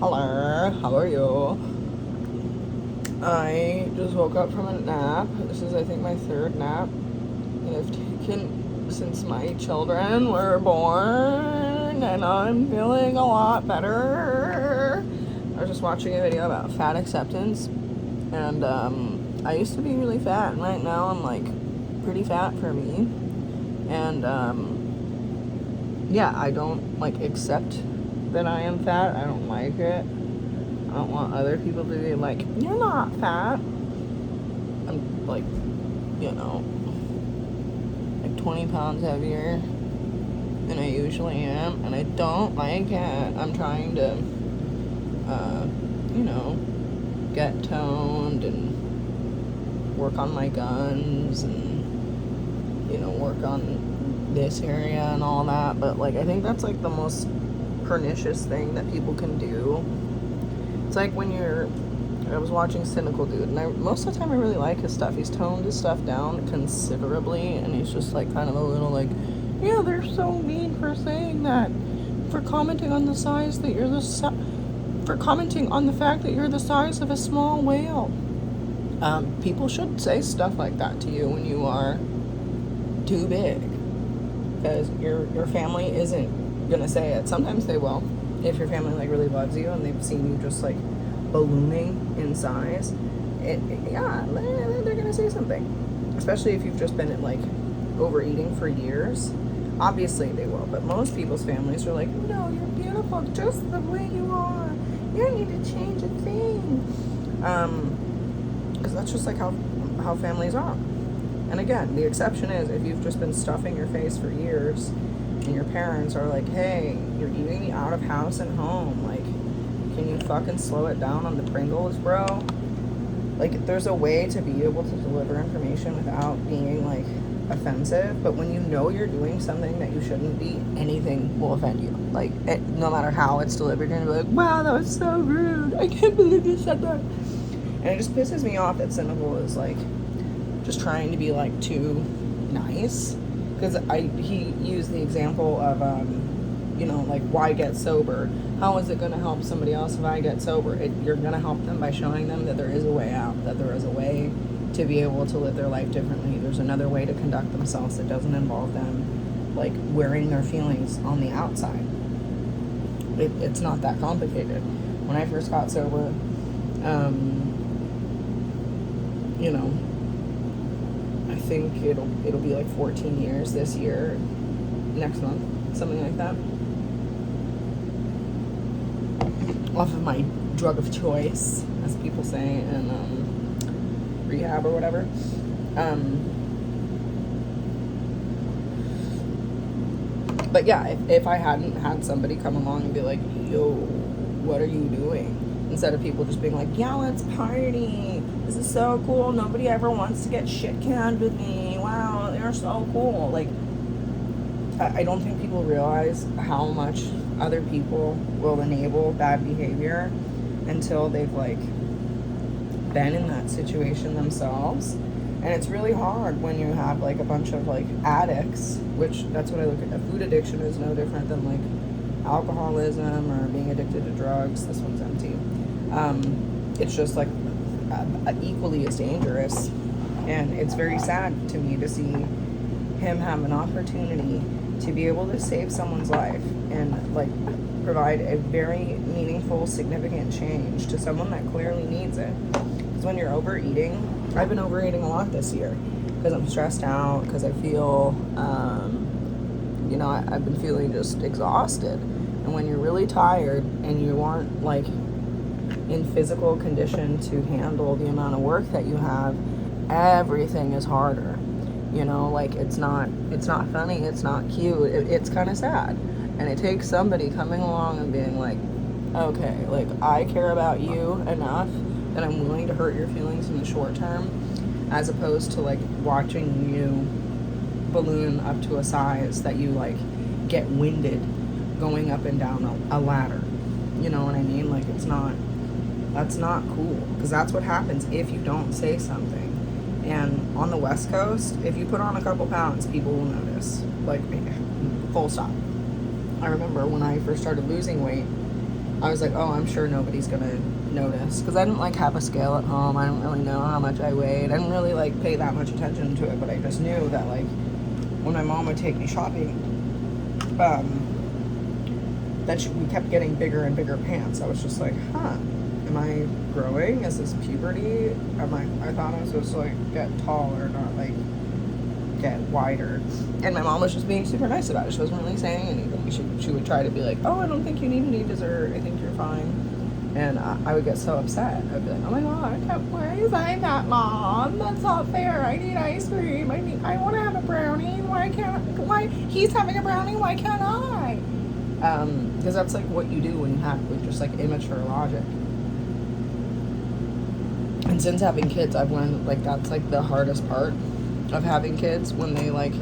Hello, how are you? I just woke up from a nap. This is, I think, my third nap that I've taken since my children were born, and I'm feeling a lot better. I was just watching a video about fat acceptance, and I used to be really fat, and right now I'm like pretty fat for me, and yeah, I don't like accept that I am fat. I don't like it. I don't want other people to be like, you're not fat. I'm like, you know, like 20 pounds heavier than I usually am, and I don't like it. I'm trying to, you know, get toned and work on my guns and, you know, work on this area and all that. But, like, I think that's, like, the most pernicious thing that people can do. It's like when I was watching Cynical Dude, and most of the time I really like his stuff. He's toned his stuff down considerably, and he's just like kind of a little like, yeah, they're so mean for saying that, for commenting on the size that for commenting on the fact that you're the size of a small whale. People should say stuff like that to you when you are too big, because your family isn't gonna say it. Sometimes they will. If your family like really loves you and they've seen you just like ballooning in size, yeah, they're gonna say something. Especially if you've just been like overeating for years. Obviously they will, but most people's families are like, no, you're beautiful just the way you are. You don't need to change a thing. Because that's just like how families are. And again, the exception is if you've just been stuffing your face for years and your parents are like, hey, you're eating me out of house and home. Like, can you fucking slow it down on the Pringles, bro? Like, there's a way to be able to deliver information without being, like, offensive. But when you know you're doing something that you shouldn't be, anything will offend you. Like, no matter how it's delivered, you're gonna be like, wow, that was so rude. I can't believe you said that. And it just pisses me off that Cynical is, like, just trying to be, like, too nice. Because he used the example of, you know, like, why get sober? How is it going to help somebody else if I get sober? You're going to help them by showing them that there is a way out, that there is a way to be able to live their life differently. There's another way to conduct themselves that doesn't involve them, like, wearing their feelings on the outside. It's not that complicated. When I first got sober, you know, I think it'll be like 14 years this year, next month, something like that. Off of my drug of choice, as people say, in rehab or whatever. But yeah, if I hadn't had somebody come along and be like, yo, what are you doing? Instead of people just being like, yeah, let's party. This is so cool. Nobody ever wants to get shit canned with me. Wow, they're so cool. Like, I don't think people realize how much other people will enable bad behavior until they've, like, been in that situation themselves. And it's really hard when you have, like, a bunch of, like, addicts, which that's what I look at. Food addiction is no different than, like, alcoholism or being addicted to drugs. This one's empty. It's just, like, equally as dangerous. And it's very sad to me to see him have an opportunity to be able to save someone's life and, like, provide a very meaningful, significant change to someone that clearly needs it. Because when you're overeating, I've been overeating a lot this year because I'm stressed out, because I feel, you know, I've been feeling just exhausted. And when you're really tired and you aren't, like, in physical condition to handle the amount of work that you have, everything is harder. You know, like, it's not funny, it's not cute, it's kind of sad. And it takes somebody coming along and being like, okay, like, I care about you enough that I'm willing to hurt your feelings in the short term, as opposed to, like, watching you balloon up to a size that you, like, get winded going up and down a ladder. You know what I mean? Like, that's not cool, because that's what happens if you don't say something. And on the West Coast, if you put on a couple pounds, people will notice. Like, full stop. I remember when I first started losing weight, I was like, oh, I'm sure nobody's gonna notice, because I didn't like have a scale at home. I didn't really know how much I weighed. I didn't really like pay that much attention to it, but I just knew that like when my mom would take me shopping, that we kept getting bigger and bigger pants. I was just like, huh, am I growing? Is this puberty? I thought I was supposed to like get taller, not like get wider. And my mom was just being super nice about it. She wasn't really saying anything. She would try to be like, oh, I don't think you need any dessert. I think you're fine. And I would get so upset. I'd be like, oh my god, why are you saying that, Mom? That's not fair. I need ice cream. I want to have a brownie. Why he's having a brownie? Why can't I? Because that's like what you do when you have with just like immature logic. And since having kids, I've learned like that's like the hardest part of having kids, when they like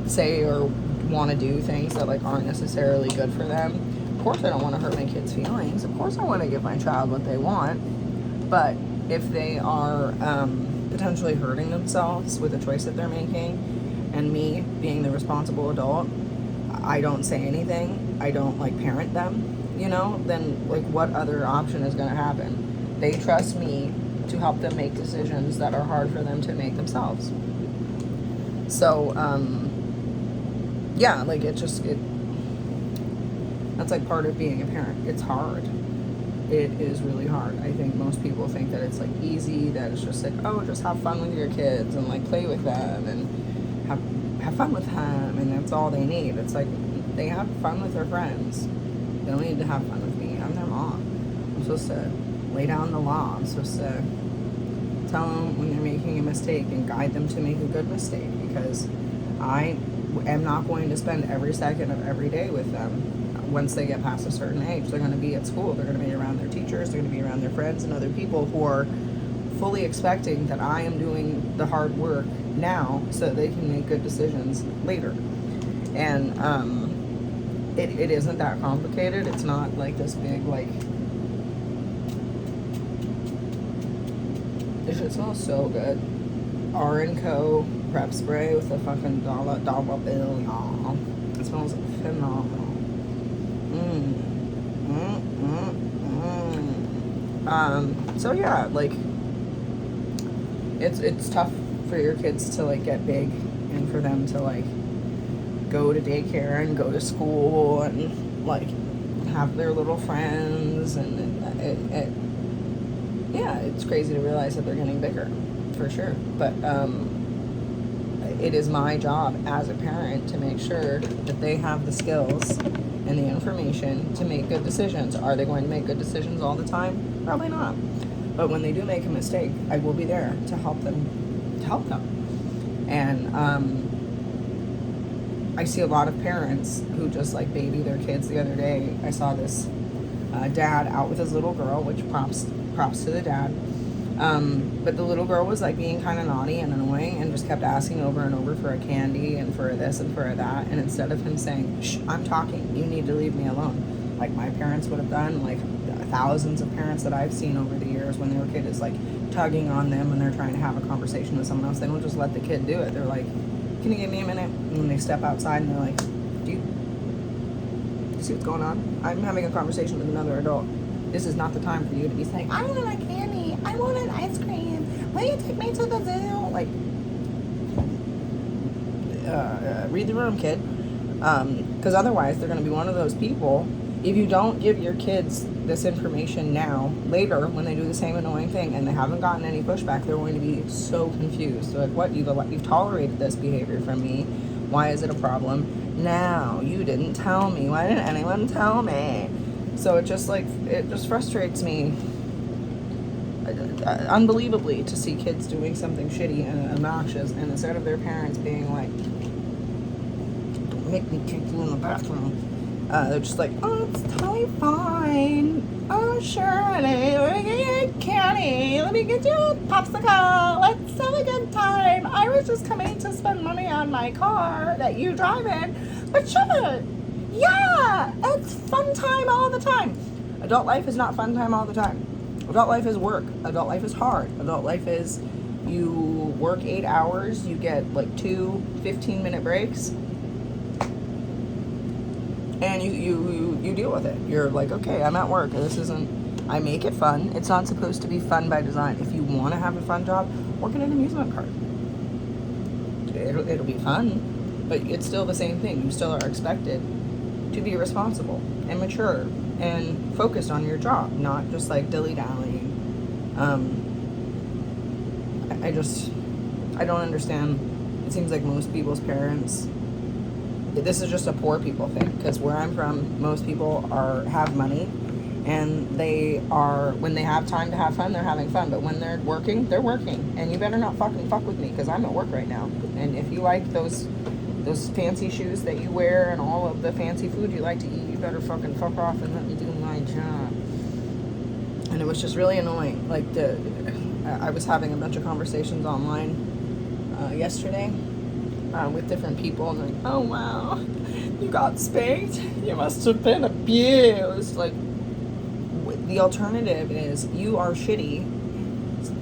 say or want to do things that like aren't necessarily good for them. Of course I don't want to hurt my kids' feelings. Of course I want to give my child what they want. But if they are potentially hurting themselves with the choice that they're making, and me being the responsible adult, I don't say anything, I don't like parent them, you know, then like what other option is going to happen? They trust me to help them make decisions that are hard for them to make themselves. So, yeah, like that's like part of being a parent. It's hard. It is really hard. I think most people think that it's like easy, that it's just like, oh, just have fun with your kids and like play with them and have fun with them, and that's all they need. It's like they have fun with their friends. They don't need to have fun with me. I'm their mom. I'm supposed to lay down the law. I'm supposed to tell them when they're making a mistake and guide them to make a good mistake, because I am not going to spend every second of every day with them. Once they get past a certain age, they're going to be at school, they're going to be around their teachers, they're going to be around their friends and other people who are fully expecting that I am doing the hard work now so that they can make good decisions later. And it isn't that complicated. It's not like this big like, this shit smells so good. R&Co prep spray with a fucking dollar bill, y'all. It smells phenomenal. So yeah, like it's tough for your kids to like get big, and for them to like go to daycare and go to school and like have their little friends, and yeah, it's crazy to realize that they're getting bigger, for sure. But it is my job as a parent to make sure that they have the skills and the information to make good decisions. Are they going to make good decisions all the time? Probably not. But when they do make a mistake, I will be there to help them. And I see a lot of parents who just like baby their kids. The other day, I saw this dad out with his little girl, which props to the dad. But the little girl was like being kind of naughty and annoying and just kept asking over and over for a candy and for this and for that. And instead of him saying, shh, I'm talking, you need to leave me alone, like my parents would have done, like thousands of parents that I've seen over the years, when their kid is like tugging on them when they're trying to have a conversation with someone else, they don't just let the kid do it. They're like, can you give me a minute? And when they step outside and they're like, do you see what's going on? I'm having a conversation with another adult. This is not the time for you to be saying, I want a candy, I want an ice cream, will you take me to the zoo? Like, read the room, kid. Because otherwise they're going to be one of those people, if you don't give your kids this information now, later when they do the same annoying thing and they haven't gotten any pushback, they're going to be so confused. They're like, what, you've tolerated this behavior from me, why is it a problem now? You didn't tell me, why didn't anyone tell me? So it just frustrates me unbelievably to see kids doing something shitty and obnoxious, and instead of their parents being like, make me kick you in the bathroom, they're just like, oh, it's totally fine. Oh, sure, honey. Let me get you candy. Let me get you a popsicle. Let's have a good time. I was just coming to spend money on my car that you drive in. But shut it. Yeah, it's fun time all the time. Adult life is not fun time all the time. Adult life is work. Adult life is hard. Adult life is you work 8 hours, you get like 2 15-minute breaks, and you deal with it. You're like, okay, I'm at work. This isn't. I make it fun. It's not supposed to be fun by design. If you want to have a fun job, work in an amusement park. It'll be fun, but it's still the same thing. You still are expected to be responsible and mature and focused on your job, not just like dilly-dallying. I don't understand. It seems like most people's parents, this is just a poor people thing, because where I'm from, most people have money, and when they have time to have fun, they're having fun, but when they're working, and you better not fucking fuck with me, because I'm at work right now. And if you like those fancy shoes that you wear and all of the fancy food you like to eat, you better fucking fuck off and let me do my job. And it was just really annoying. Like, I was having a bunch of conversations online yesterday with different people, and like, oh wow, you got spanked? You must have been abused. Like, the alternative is you are shitty.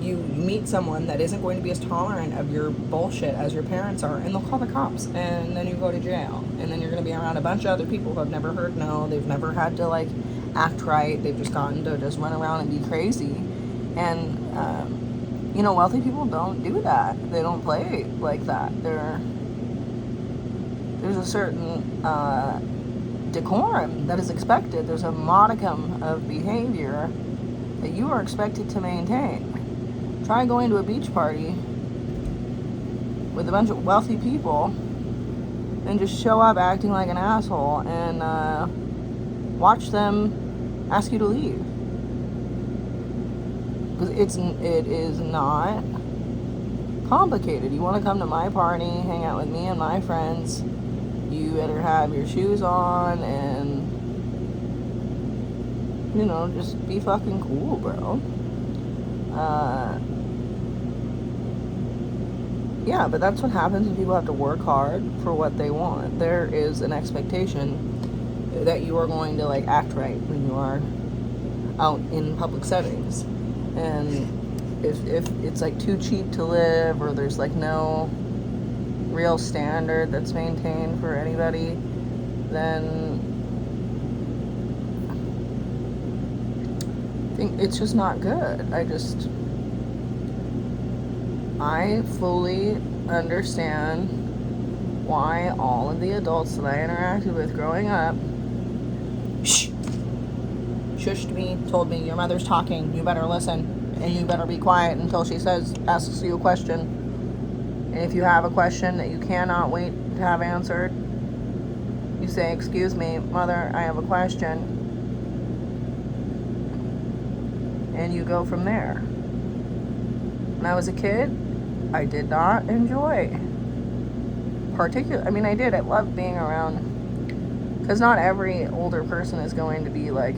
You meet someone that isn't going to be as tolerant of your bullshit as your parents are, and they'll call the cops, and then you go to jail, and then you're going to be around a bunch of other people who have never heard no, they've never had to like act right, they've just gotten to just run around and be crazy. And wealthy people don't do that. They don't play like that. There's a certain decorum that is expected. There's a modicum of behavior that you are expected to maintain. Try going to a beach party with a bunch of wealthy people and just show up acting like an asshole and watch them ask you to leave. Because it is not complicated. You want to come to my party, hang out with me and my friends, you better have your shoes on and, just be fucking cool, bro. Yeah, but that's what happens when people have to work hard for what they want. There is an expectation that you are going to like act right when you are out in public settings. And if it's like too cheap to live, or there's like no real standard that's maintained for anybody, then I think it's just not good. I fully understand why all of the adults that I interacted with growing up shushed me, told me, your mother's talking, you better listen, and you better be quiet until she asks you a question. And if you have a question that you cannot wait to have answered, you say, excuse me, mother, I have a question. And you go from there. When I was a kid, I did not enjoy I did. I loved being around, because not every older person is going to be like,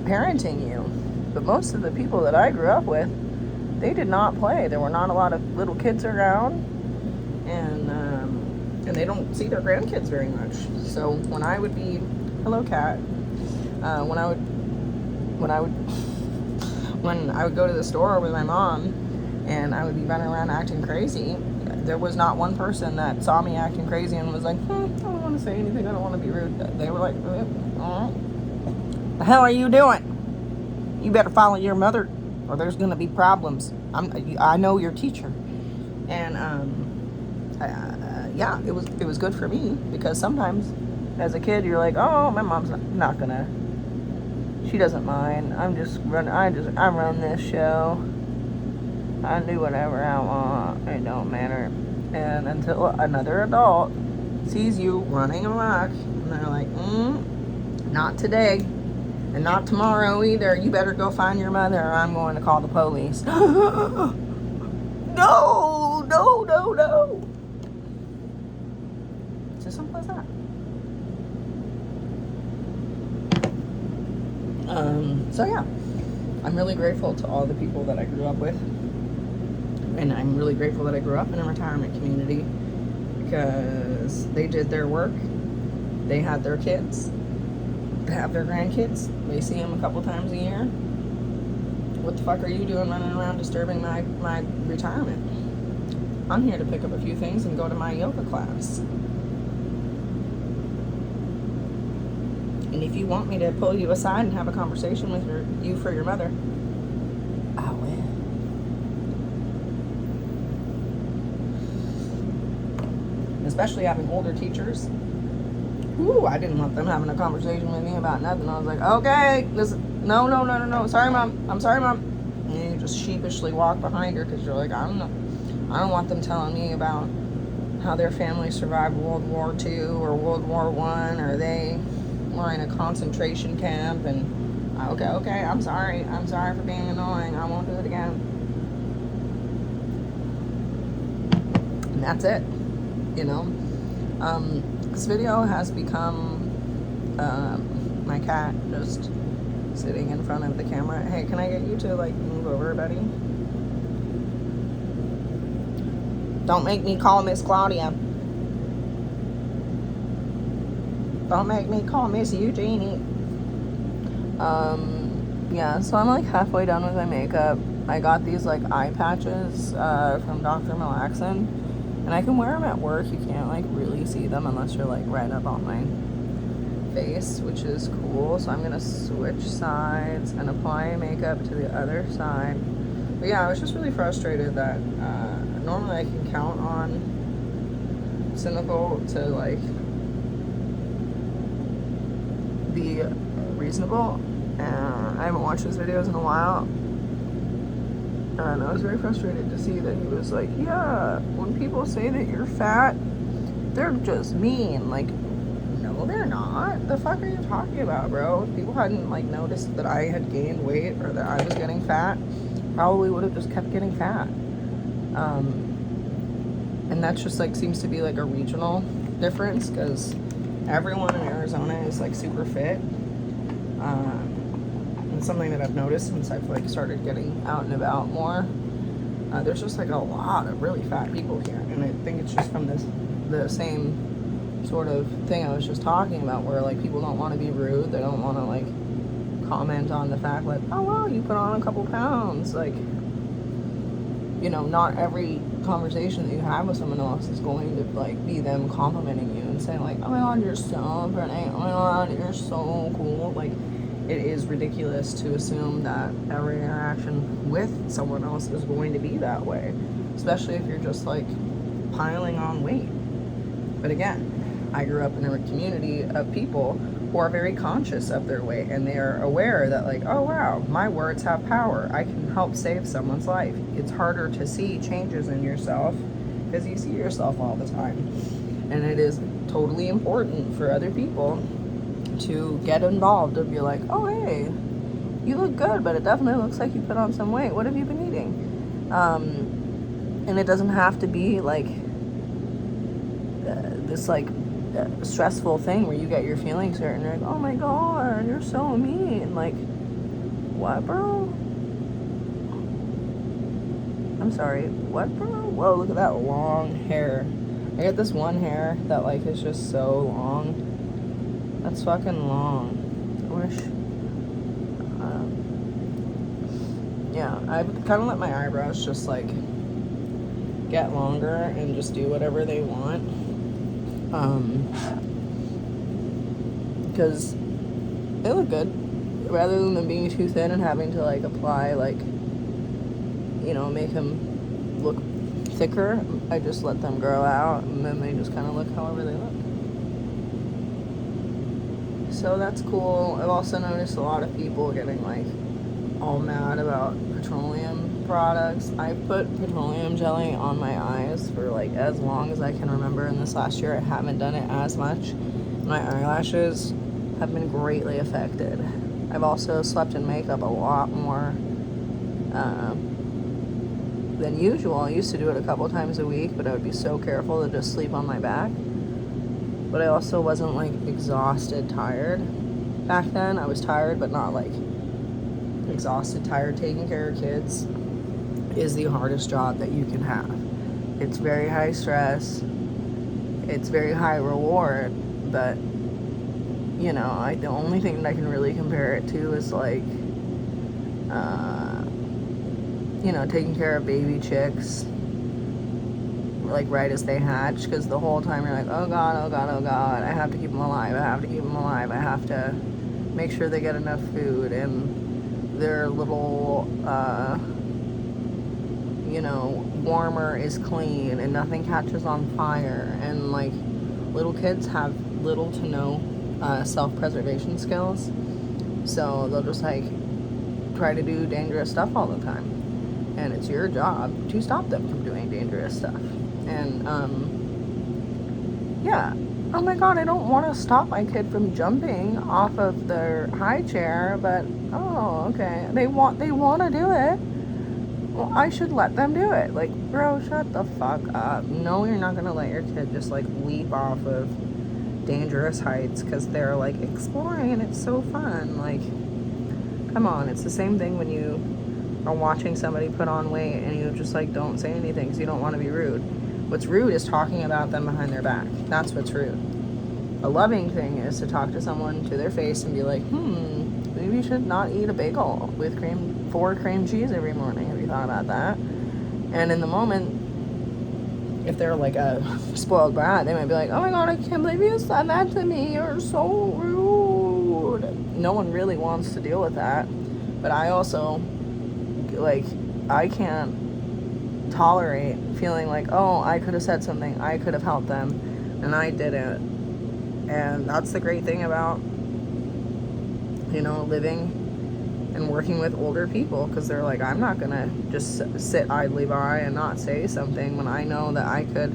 parenting you. But most of the people that I grew up with, they did not play. There were not a lot of little kids around, and they don't see their grandkids very much. So when I would be, hello cat, when I would go to the store with my mom and I would be running around acting crazy, there was not one person that saw me acting crazy and was like, I don't want to say anything, I don't want to be rude. They were like, the hell are you doing? You better follow your mother or there's going to be problems. I know your teacher. And it was good for me, because sometimes as a kid you're like, oh, my mom's not gonna, she doesn't mind. I run this show. I do whatever I want. It don't matter. And until another adult sees you running amok, and they're like, not today, and not tomorrow either. You better go find your mother, or I'm going to call the police. No. It's as simple as that. So yeah, I'm really grateful to all the people that I grew up with, and I'm really grateful that I grew up in a retirement community, because they did their work, they had their kids, they have their grandkids, they see them a couple times a year. What the fuck are you doing running around disturbing my retirement? I'm here to pick up a few things and go to my yoga class. And if you want me to pull you aside and have a conversation with you for your mother, I will. Especially having older teachers. Ooh, I didn't want them having a conversation with me about nothing. I was like, okay, no. Sorry, Mom. I'm sorry, Mom. And you just sheepishly walk behind her because you're like, I don't want them telling me about how their family survived World War II or World War I, or they were in a concentration camp. And okay, I'm sorry for being annoying. I won't do it again. And that's it, you know. This video has become my cat just sitting in front of the camera. Hey, can I get you to like move over, buddy? Don't make me call Miss Claudia. Don't make me call Miss Eugenie. Yeah, so I'm like halfway done with my makeup. I got these like eye patches from Dr. Malaxin, and I can wear them at work. You can't like really see them unless you're like right up on my face, which is cool. So I'm gonna switch sides and apply makeup to the other side. But yeah, I was just really frustrated that normally I can count on Cynical to like be reasonable. I haven't watched his videos in a while, and I was very frustrated to see that he was like, yeah, when people say that you're fat, they're just mean. Like, no, they're not. The fuck are you talking about, bro? If people hadn't like noticed that I had gained weight or that I was getting fat, probably would have just kept getting fat. And that's just like seems to be like a regional difference, because everyone in Arizona is like super fit. And something that I've noticed since I've like started getting out and about more, there's just like a lot of really fat people here, and I think it's just from the same sort of thing I was just talking about, where like people don't want to be rude, they don't want to like comment on the fact like, oh wow, you put on a couple pounds. Like, you know, not every conversation that you have with someone else is going to like be them complimenting you and saying like, oh my god, you're so pretty, oh my god, you're so cool. Like, it is ridiculous to assume that every interaction with someone else is going to be that way, especially if you're just like piling on weight. But again, I grew up in a community of people who are very conscious of their weight, and they are aware that like, oh wow, my words have power. I can help save someone's life. It's harder to see changes in yourself because you see yourself all the time. And it is totally important for other people to get involved and be like, oh hey, you look good, but it definitely looks like you put on some weight. What have you been eating? And it doesn't have to be like this like stressful thing where you get your feelings hurt and you're like, oh my god, you're so mean. Like, what, bro? I'm sorry, what, bro? Whoa, look at that long hair. I get this one hair that like is just so long. That's fucking long. I wish. Yeah, I kind of let my eyebrows just like get longer and just do whatever they want. Because they look good. Rather than them being too thin and having to like apply like, you know, make them look thicker, I just let them grow out and then they just kind of look however they look. So that's cool. I've also noticed a lot of people getting like all mad about petroleum products. I put petroleum jelly on my eyes for like as long as I can remember, and this last year I haven't done it as much. My eyelashes have been greatly affected. I've also slept in makeup a lot more than usual. I used to do it a couple times a week, but I would be so careful to just sleep on my back. But I also wasn't like exhausted, tired. Back then I was tired, but not like exhausted, tired. Taking care of kids is the hardest job that you can have. It's very high stress. It's very high reward, but you know, the only thing that I can really compare it to is like, you know, taking care of baby chicks like right as they hatch, because the whole time you're like, oh god, oh god, oh god, I have to keep them alive, I have to keep them alive, I have to make sure they get enough food, and their little you know, warmer is clean and nothing catches on fire. And like, little kids have little to no self-preservation skills, so they'll just like try to do dangerous stuff all the time, and it's your job to stop them from doing dangerous stuff. And yeah, oh my god, I don't want to stop my kid from jumping off of their high chair, but oh, okay, they want to do it, well, I should let them do it. Like, bro, shut the fuck up. No, you're not gonna let your kid just like leap off of dangerous heights because they're like exploring and it's so fun. Like, come on. It's the same thing when you are watching somebody put on weight and you just like don't say anything because you don't want to be rude. What's rude is talking about them behind their back. That's what's rude. A loving thing is to talk to someone to their face and be like, maybe you should not eat a bagel with 4 cream cheese every morning. Have you thought about that? And in the moment, if they're like a spoiled brat, they might be like, oh my god, I can't believe you said that to me, you're so rude. No one really wants to deal with that, but I also, like, I can't tolerate feeling like, oh, I could have said something, I could have helped them, and I didn't. And that's the great thing about, you know, living and working with older people, because they're like, I'm not gonna just sit idly by and not say something when I know that I could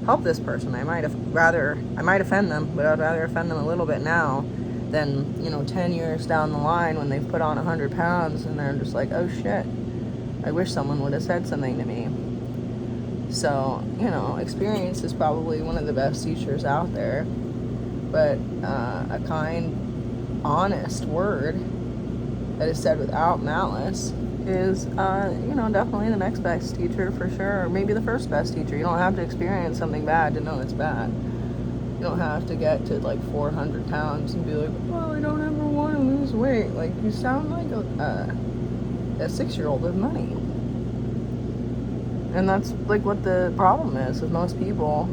help this person. I might offend them, but I'd rather offend them a little bit now than, you know, 10 years down the line when they've put on 100 pounds and they're just like, oh shit, I wish someone would have said something to me. So, you know, experience is probably one of the best teachers out there, but a kind, honest word that is said without malice is, you know, definitely the next best teacher for sure. Or maybe the first best teacher. You don't have to experience something bad to know it's bad. You don't have to get to like 400 pounds and be like, well, I don't ever want to lose weight. Like, you sound like a 6-year-old with money. And that's like what the problem is with most people.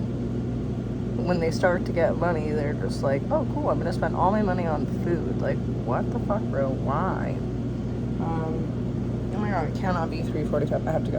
When they start to get money, they're just like, oh cool, I'm gonna spend all my money on food. Like, what the fuck, bro? Why? Oh my god, it cannot be 3:45. I have to go.